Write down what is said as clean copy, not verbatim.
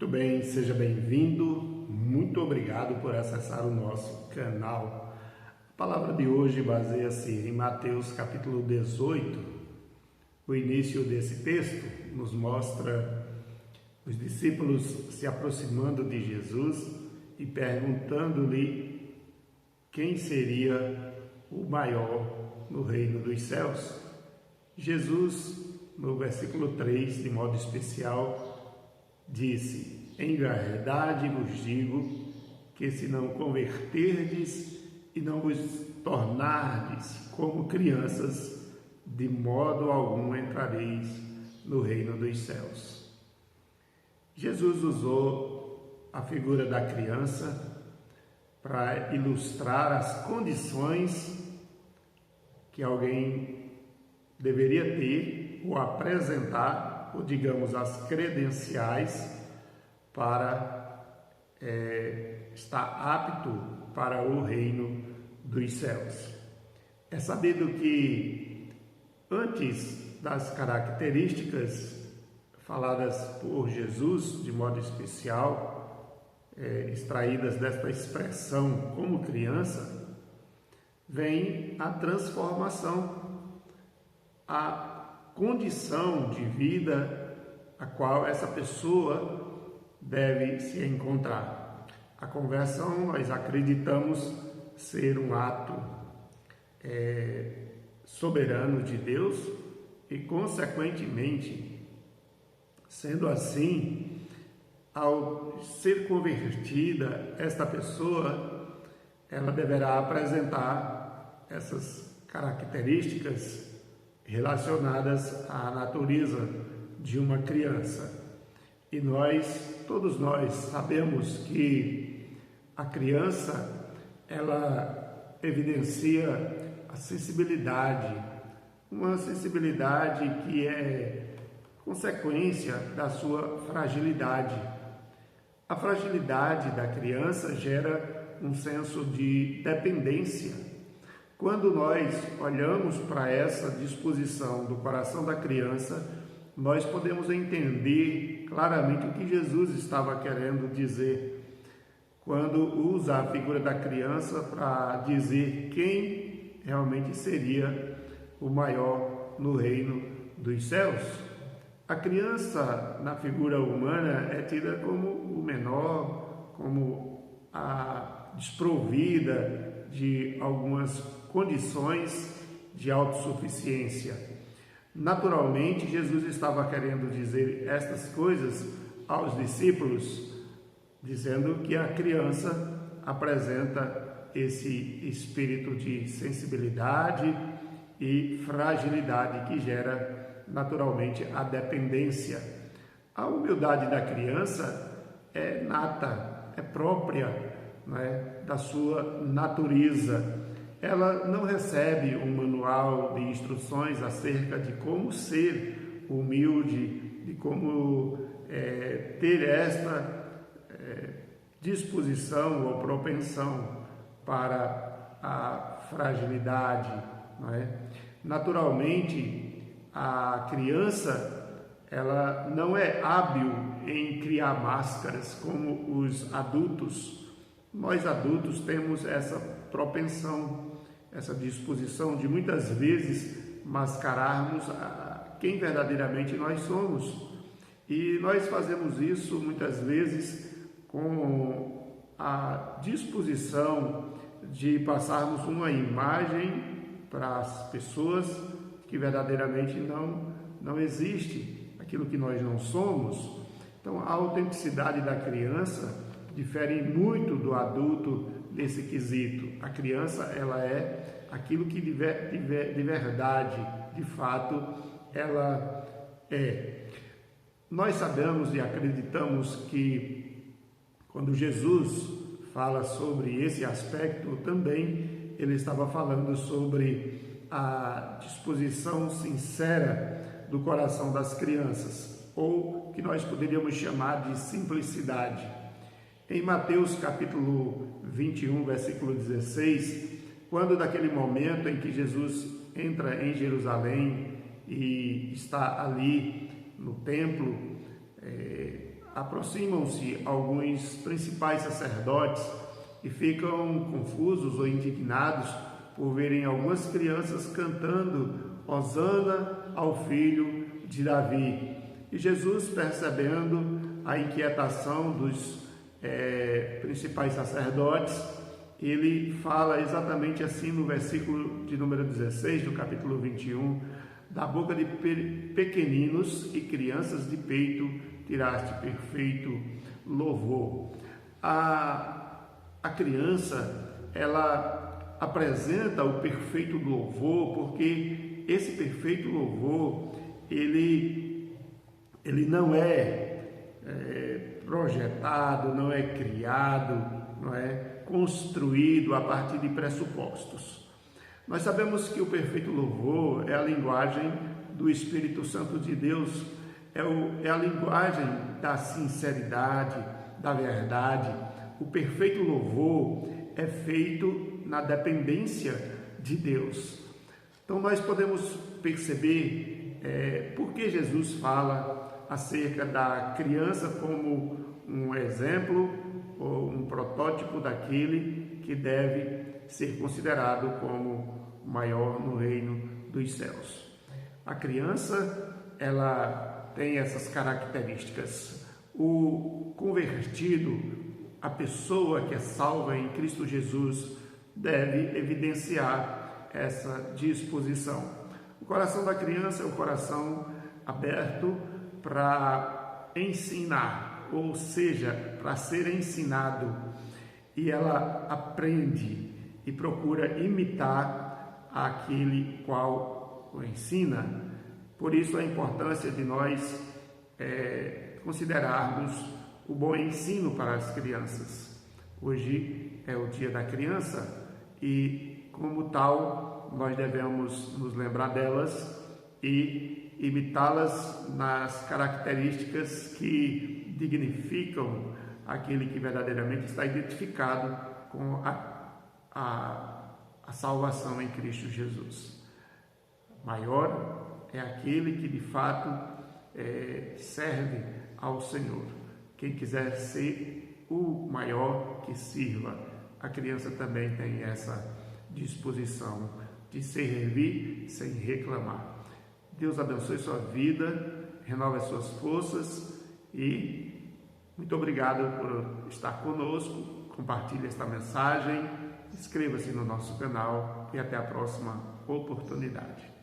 Muito bem, seja bem-vindo. Muito obrigado por acessar o nosso canal. A palavra de hoje baseia-se em Mateus capítulo 18. O início desse texto nos mostra os discípulos se aproximando de Jesus e perguntando-lhe quem seria o maior no reino dos céus. Jesus, no versículo 3, de modo especial, disse: em verdade vos digo que se não converterdes e não vos tornardes como crianças, de modo algum entrareis no reino dos céus. Jesus usou a figura da criança para ilustrar as condições que alguém deveria ter ou apresentar, ou digamos, as credenciais para estar apto para o reino dos céus. É sabido que antes das características faladas por Jesus, de modo especial, extraídas desta expressão como criança, vem a transformação, a condição de vida a qual essa pessoa deve se encontrar. A conversão, nós acreditamos ser um ato soberano de Deus e, consequentemente, sendo assim, ao ser convertida, esta pessoa, ela deverá apresentar essas características relacionadas à natureza de uma criança. E todos nós sabemos que a criança, ela evidencia a sensibilidade, uma sensibilidade que é consequência da sua fragilidade. A fragilidade da criança gera um senso de dependência. Quando nós olhamos para essa disposição do coração da criança, nós podemos entender claramente o que Jesus estava querendo dizer quando usa a figura da criança para dizer quem realmente seria o maior no reino dos céus. A criança, na figura humana, é tida como o menor, como a desprovida de algumas condições de autossuficiência. Naturalmente, Jesus estava querendo dizer estas coisas aos discípulos, dizendo que a criança apresenta esse espírito de sensibilidade e fragilidade que gera naturalmente a dependência. A humildade da criança é nata, é própria, da sua natureza. Ela não recebe um manual de instruções acerca de como ser humilde, de como ter esta disposição ou propensão para a fragilidade. Naturalmente, a criança, ela não é hábil em criar máscaras como os adultos. Nós adultos temos essa propensão, essa disposição de muitas vezes mascararmos quem verdadeiramente nós somos. E nós fazemos isso muitas vezes com a disposição de passarmos uma imagem para as pessoas que verdadeiramente não existe, aquilo que nós não somos. Então, a autenticidade da criança difere muito do adulto nesse quesito. A criança, ela é aquilo que de verdade, de fato, ela é. Nós sabemos e acreditamos que quando Jesus fala sobre esse aspecto, também ele estava falando sobre a disposição sincera do coração das crianças, ou que nós poderíamos chamar de simplicidade. Em Mateus capítulo 21, versículo 16, quando daquele momento em que Jesus entra em Jerusalém e está ali no templo, aproximam-se alguns principais sacerdotes e ficam confusos ou indignados por verem algumas crianças cantando Hosana ao filho de Davi. E Jesus, percebendo a inquietação dos principais sacerdotes, ele fala exatamente assim no versículo de número 16 do capítulo 21, da boca de pequeninos e crianças de peito tiraste perfeito louvor. A criança, ela apresenta o perfeito louvor, porque esse perfeito louvor, ele não é projetado, não é criado, não é construído a partir de pressupostos. Nós sabemos que o perfeito louvor é a linguagem do Espírito Santo de Deus, é a linguagem da sinceridade, da verdade. O perfeito louvor é feito na dependência de Deus. Então nós podemos perceber por que Jesus fala acerca da criança como um exemplo ou um protótipo daquele que deve ser considerado como maior no reino dos céus. A criança, ela tem essas características. O convertido, a pessoa que é salva em Cristo Jesus, deve evidenciar essa disposição. O coração da criança é um coração aberto para ensinar, ou seja, para ser ensinado, e ela aprende e procura imitar aquele qual o ensina. Por isso a importância de nós considerarmos o bom ensino para as crianças. Hoje é o Dia da Criança e, como tal, nós devemos nos lembrar delas e imitá-las nas características que dignificam aquele que verdadeiramente está identificado com a salvação em Cristo Jesus. Maior é aquele que de fato serve ao Senhor. Quem quiser ser o maior, que sirva. A criança também tem essa disposição de servir sem reclamar. Deus abençoe sua vida, renove as suas forças e muito obrigado por estar conosco. Compartilhe esta mensagem, inscreva-se no nosso canal e até a próxima oportunidade.